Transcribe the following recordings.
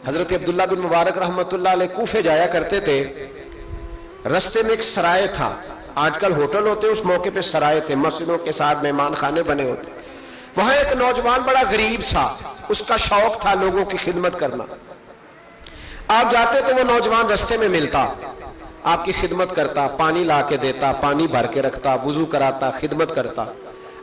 حضرت عبداللہ بن مبارک رحمۃ اللہ علیہ کوفے جایا کرتے تھے. رستے میں ایک سرائے تھا. آج کل ہوٹل ہوتے، اس موقع پہ سرائے تھے، مسجدوں کے ساتھ مہمان خانے بنے ہوتے. وہاں ایک نوجوان بڑا غریب سا، اس کا شوق تھا لوگوں کی خدمت کرنا. آپ جاتے تو وہ نوجوان رستے میں ملتا، آپ کی خدمت کرتا، پانی لا کے دیتا، پانی بھر کے رکھتا، وضو کراتا، خدمت کرتا.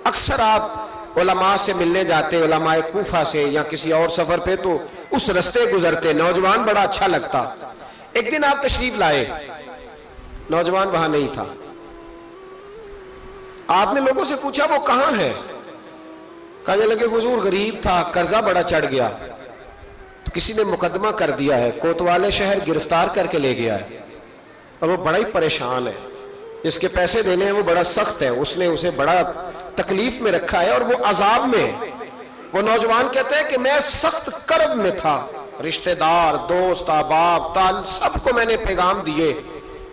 اکثر آپ علماء سے ملنے جاتے، علماء کوفہ سے یا کسی اور سفر پہ، تو اس رستے گزرتے، نوجوان بڑا اچھا لگتا. ایک دن آپ تشریف لائے، نوجوان وہاں نہیں تھا. آپ نے لوگوں سے پوچھا وہ کہاں ہے؟ کہنے لگے حضور غریب تھا، قرضہ بڑا چڑھ گیا تو کسی نے مقدمہ کر دیا ہے، کوتوالے شہر گرفتار کر کے لے گیا ہے اور وہ بڑا ہی پریشان ہے. جس کے پیسے دینے ہیں وہ بڑا سخت ہے، اس نے اسے بڑا تکلیف میں رکھا ہے اور وہ عذاب میں ہے. وہ نوجوان کہتے ہیں کہ میں سخت کرب میں تھا، رشتہ دار، دوست، احباب، تال سب کو میں نے پیغام دیے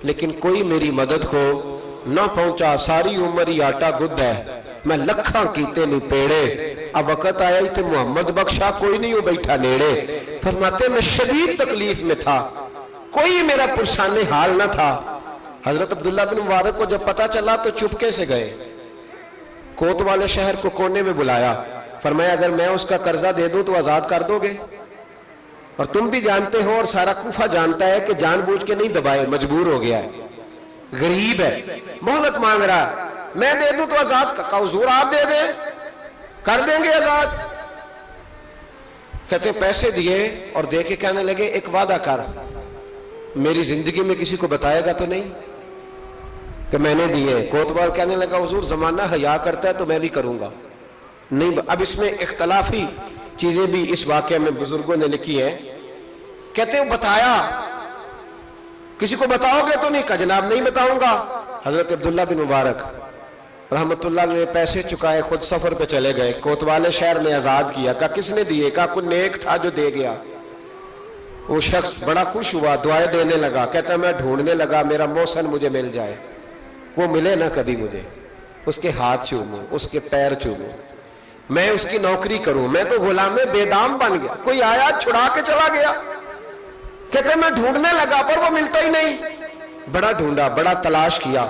لیکن کوئی میری مدد کو نہ پہنچا. ساری عمر ہی آٹا گد ہے، میں لکھاں کیتے نہیں پیڑے. اب وقت آیا ہی تے محمد بخشا، کوئی نہیں ہو بیٹھا نیڑے. فرماتے میں شدید تکلیف میں تھا، کوئی میرا پرسان حال نہ تھا. حضرت عبداللہ بن مبارک کو جب پتا چلا تو چپکے سے گئے، کوتوالے شہر کو کونے میں بلایا. فرمایا اگر میں اس کا قرضہ دے دوں تو آزاد کر دو گے؟ اور تم بھی جانتے ہو اور سارا کوفہ جانتا ہے کہ جان بوجھ کے نہیں دبائے، مجبور ہو گیا ہے، غریب ہے، مہلت مانگ رہا ہے. میں دے دوں تو آزاد کا حضور آپ دے دیں، کر دیں گے آزاد. کہتے پیسے دیے اور دے کے کہنے لگے ایک وعدہ کر، میری زندگی میں کسی کو بتائے گا تو نہیں کہ میں نے دیے؟ کوتوال کہنے لگا حضور زمانہ حیا کرتا ہے تو میں بھی کروں گا. نہیں. اب اس میں اختلافی چیزیں بھی اس واقعے میں بزرگوں نے لکھی ہیں. کہتے ہیں بتایا، کسی کو بتاؤ گے تو نہیں؟ کہا جناب نہیں بتاؤں گا. حضرت عبداللہ بن مبارک رحمت اللہ نے پیسے چکائے، خود سفر پہ چلے گئے، کوتوالے شہر میں آزاد کیا. کہا کس نے دیے؟ کہا کوئی نیک تھا جو دے گیا. وہ شخص بڑا خوش ہوا، دعائیں دینے لگا. کہتا میں ڈھونڈنے لگا میرا محسن مجھے مل جائے، وہ ملے نہ کبھی مجھے، اس کے ہاتھ چوموں، اس کے پیر چوموں، میں اس کی نوکری کروں. میں تو غلام بے دام بن گیا، کوئی آیا چھڑا کے چلا گیا. کہتے میں ڈھونڈنے لگا پر وہ ملتا ہی نہیں. بڑا ڈھونڈا، بڑا تلاش کیا.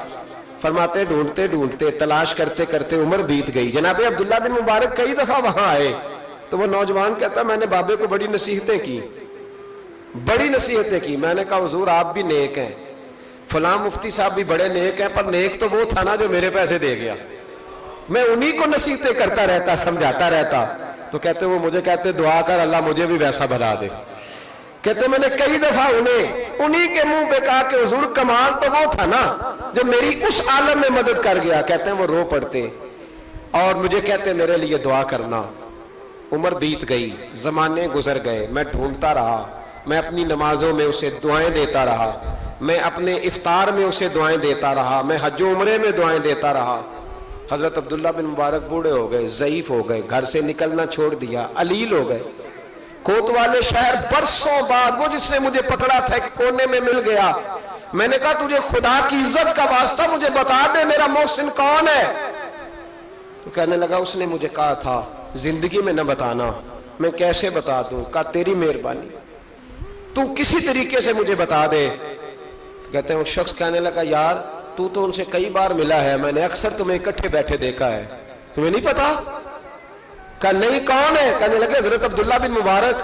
فرماتے ڈھونڈتے ڈھونڈتے تلاش کرتے کرتے عمر بیت گئی. جناب عبداللہ بن مبارک کئی دفعہ وہاں آئے تو وہ نوجوان کہتا میں نے بابے کو بڑی نصیحتیں کی، بڑی نصیحتیں کی. میں نے کہا حضور آپ بھی نیک ہیں، فلاں مفتی صاحب بھی بڑے نیک ہیں، پر نیک تو وہ تھا نا جو میرے پیسے دے گیا. میں انہی کو نصیحتیں کرتا رہتا، سمجھاتا رہتا. تو کہتے وہ مجھے کہتے دعا کر اللہ مجھے بھی ویسا بنا دے. کہتے میں نے کئی دفعہ انہی کے منہ پہ کہا کہ حضور کمال تو وہ تھا نا جو میری اس عالم میں مدد کر گیا. کہتے ہیں وہ رو پڑتے اور مجھے کہتے میرے لیے دعا کرنا. عمر بیت گئی، زمانے گزر گئے، میں ڈھونڈتا رہا، میں اپنی نمازوں میں اسے دعائیں دیتا رہا، میں اپنے افطار میں اسے دعائیں دیتا رہا، میں حج و عمرے میں دعائیں دیتا رہا. حضرت عبداللہ بن مبارک بوڑھے ہو گئے، ضعیف ہو گئے، گھر سے نکلنا چھوڑ دیا، علیل ہو گئے. کوتوالے شہر برسوں بعد وہ جس نے مجھے پکڑا تھا ایک کونے میں مل گیا. میں نے کہا تجھے خدا کی عزت کا واسطہ مجھے بتا دے میرا محسن کون ہے. تو کہنے لگا اس نے مجھے کہا تھا زندگی میں نہ بتانا. میں کیسے بتا دوں؟ کہا تیری مہربانی، تو کسی طریقے سے مجھے بتا دے. کہتے ہیں وہ شخص کہنے لگا یار تو ان سے کئی بار ملا ہے، میں نے اکثر تمہیں اکٹھے بیٹھے دیکھا ہے، تمہیں نہیں پتا؟ کہا نہیں کون ہے؟ کہنے لگے حضرت عبداللہ بن مبارک،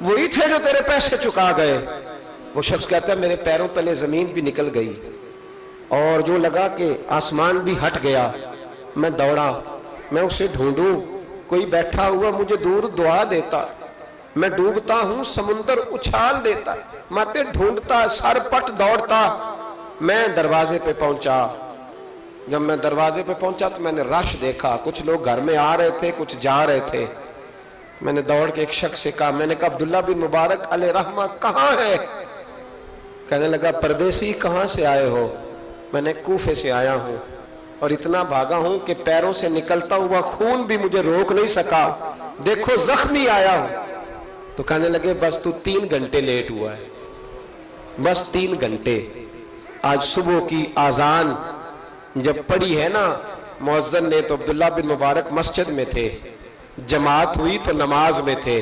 وہی تھے جو تیرے پیسے چکا گئے. وہ شخص کہتا ہے میرے پیروں تلے زمین بھی نکل گئی اور جو لگا کہ آسمان بھی ہٹ گیا. میں دوڑا، میں اسے ڈھونڈوں، کوئی بیٹھا ہوا مجھے دور دعا دیتا. میں ڈوبتا ہوں سمندر اچھال دیتا. ماتے ڈھونڈتا، سر پٹ دوڑتا. میں دروازے پہ پہنچا. جب میں دروازے پہ پہنچا تو میں نے رش دیکھا، کچھ لوگ گھر میں آ رہے تھے، کچھ جا رہے تھے. میں نے دوڑ کے ایک شخص سے کہا، میں نے کہا عبداللہ بن مبارک علیہ رحمہ کہاں ہے؟ کہنے لگا پردیسی کہاں سے آئے ہو؟ میں نے کوفے سے آیا ہوں اور اتنا بھاگا ہوں کہ پیروں سے نکلتا ہوا خون بھی مجھے روک نہیں سکا، دیکھو زخمی آیا ہوں. تو کہنے لگے بس تو 3 گھنٹے لیٹ ہوا ہے، بس 3 گھنٹے. آج صبح کی آذان جب پڑھی ہے نا مؤذن نے تو عبداللہ بن مبارک مسجد میں تھے، جماعت ہوئی تو نماز میں تھے.